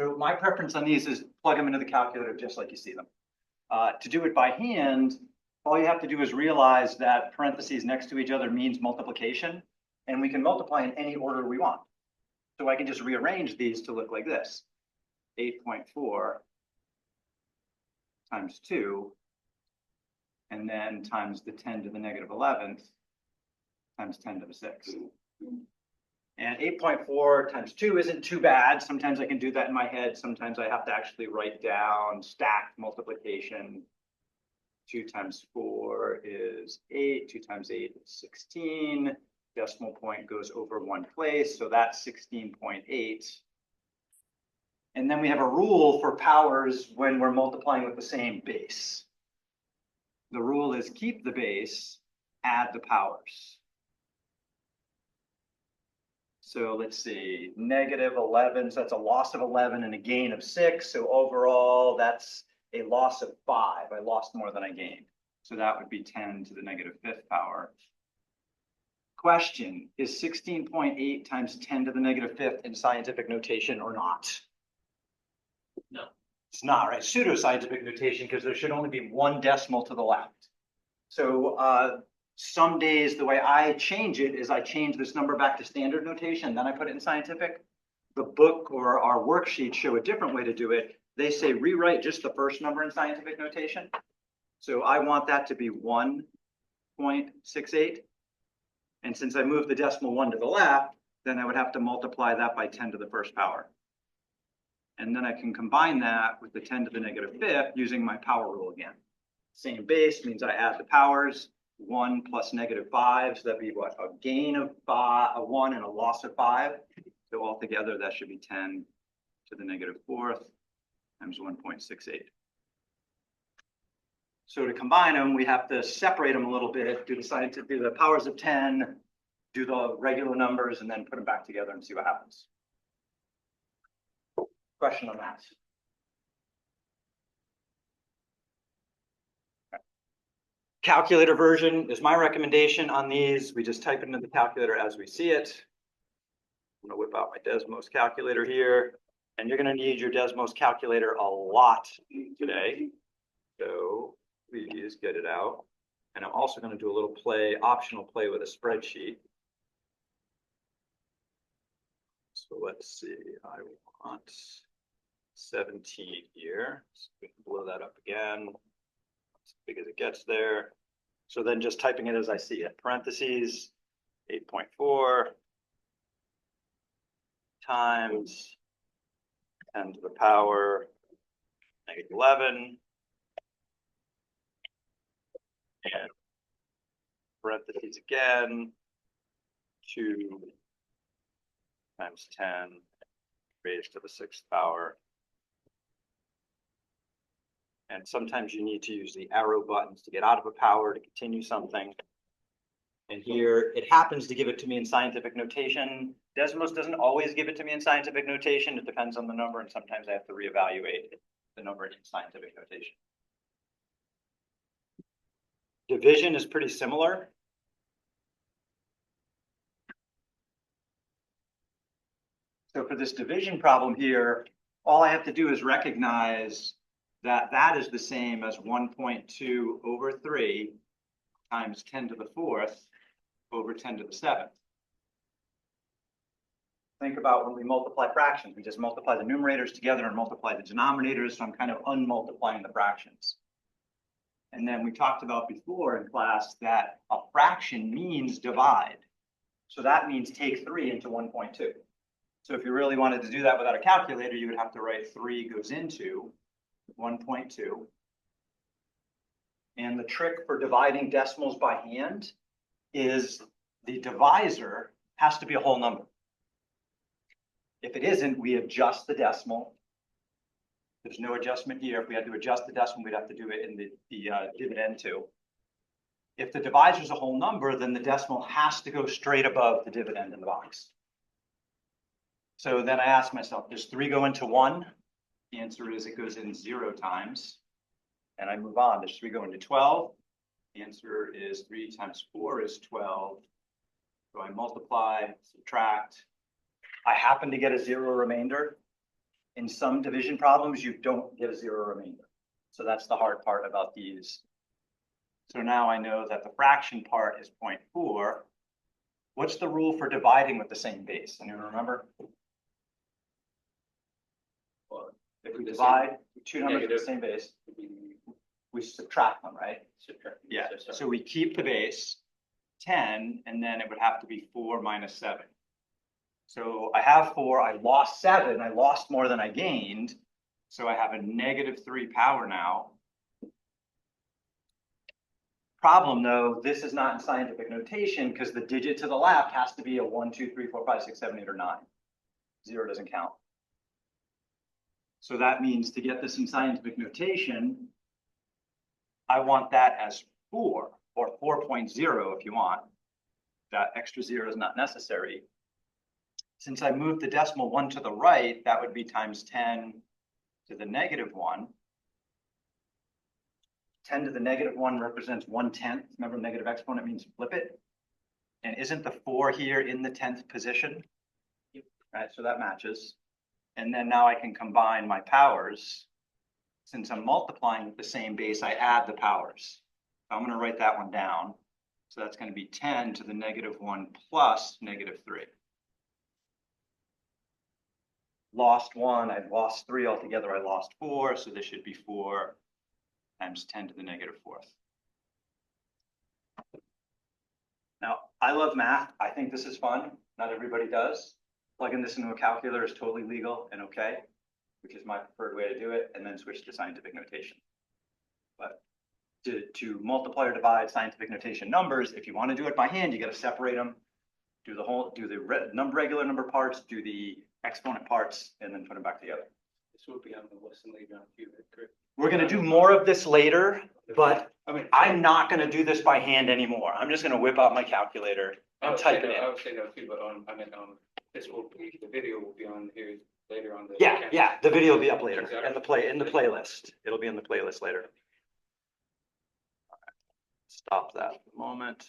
So my preference on these is plug them into the calculator just like you see them. To do it by hand, all you have to do is realize that parentheses next to each other means multiplication, and we can multiply in any order we want. So I can just rearrange these to look like this. 8.4 times 2, and then times the 10 to the negative 11th times 10 to the 6th. And 8.4 times 2 isn't too bad. Sometimes I can do that in my head. Sometimes I have to actually write down stacked multiplication. 2 times 4 is 8. 2 times 8 is 16. Decimal point goes over one place, so that's 16.8. And then we have a rule for powers when we're multiplying with the same base. The rule is keep the base, add the powers. So let's see, negative 11, so that's a loss of 11 and a gain of 6. So overall, that's a loss of 5. I lost more than I gained. So that would be 10 to the negative 5th power. Question, is 16.8 times 10 to the negative 5th in scientific notation or not? No. It's not, right? Pseudo-scientific notation, because there should only be one decimal to the left. So some days the way I change it is I change this number back to standard notation, then I put it in scientific. The book or our worksheet show a different way to do it. They say rewrite just the first number in scientific notation. So I want that to be 1.68. And since I moved the decimal 1 to the left, then I would have to multiply that by 10 to the 1st power. And then I can combine that with the 10 to the negative 5th using my power rule again. Same base means I add the powers. 1 plus negative 5, so that'd be what? A gain of 1 and a loss of 5. So altogether, that should be 10 to the negative 4th times 1.68. So to combine them, we have to separate them a little bit, do the powers of 10, do the regular numbers, and then put them back together and see what happens. Question on that? Calculator version is my recommendation on these. We just type it into the calculator as we see it. I'm going to whip out my Desmos calculator here, and you're going to need your Desmos calculator a lot today. So please get it out. And I'm also going to do a little optional play with a spreadsheet. So let's see, I want 17 here. So we can blow that up again. As big as it gets there. So then just typing it as I see it. Parentheses, 8.4 times 10 to the power negative 11. And parentheses again, 2 times 10 raised to the 6th power. And sometimes you need to use the arrow buttons to get out of a power to continue something. And here it happens to give it to me in scientific notation. Desmos doesn't always give it to me in scientific notation. It depends on the number, and sometimes I have to reevaluate the number in scientific notation. Division is pretty similar. So for this division problem here, all I have to do is recognize that that is the same as 1.2 over 3 times 10 to the 4th over 10 to the 7th. Think about when we multiply fractions. We just multiply the numerators together and multiply the denominators, so I'm kind of unmultiplying the fractions. And then we talked about before in class that a fraction means divide. So that means take 3 into 1.2. So if you really wanted to do that without a calculator, you would have to write 3 goes into 1.2. And the trick for dividing decimals by hand is the divisor has to be a whole number. If it isn't, we adjust the decimal. There's no adjustment here. If we had to adjust the decimal, we'd have to do it in the dividend too. If the divisor is a whole number, then the decimal has to go straight above the dividend in the box. So then I ask myself, does 3 go into 1? The answer is it goes in 0 times. And I move on. Does 3 go into 12? The answer is 3 times 4 is 12. So I multiply, subtract. I happen to get a 0 remainder. In some division problems, you don't get a zero remainder. So that's the hard part about these. So now I know that the fraction part is 0.4. What's the rule for dividing with the same base? Anyone remember? Well, If we the divide two numbers with the negative. same base, would be we subtract them, right? subtract- Yeah, so- so we keep the base 10, and then it would have to be 4 minus 7. So I have 4, I lost 7, I lost more than I gained. So I have a -3 power now. Problem though, this is not in scientific notation because the digit to the left has to be a 1, 2, 3, 4, 5, 6, 7, 8, or 9. 0 doesn't count. So that means to get this in scientific notation, I want that as 4 or 4.0 if you want. That extra 0 is not necessary. Since I moved the decimal 1 to the right, that would be times 10 to the -1. 10 to the -1 represents 1/10. Remember, negative exponent means flip it. And isn't the 4 here in the 10th position? Yep. Right, so that matches. And then now I can combine my powers. Since I'm multiplying with the same base, I add the powers. So I'm going to write that one down. So that's going to be 10 to the -1 plus -3. Lost 1, I've lost 3 altogether, I lost 4, so this should be 4 times 10 to the -4th. Now, I love math. I think this is fun. Not everybody does. Plugging this into a calculator is totally legal and okay, which is my preferred way to do it, and then switch to scientific notation. But to multiply or divide scientific notation numbers, if you want to do it by hand, you got to separate them, do the regular number parts, do the exponent parts, and then put them back together. This will be on the lesson later on too, correct? We're going to do more of this later, but I mean, I'm not going to do this by hand anymore. I'm just going to whip out my calculator and type it I in. would say that too, but I mean, this will be, the video will be on here later on the. Yeah, the video will be up later Exactly. in the playlist. It'll be in the playlist later. Stop that for a moment.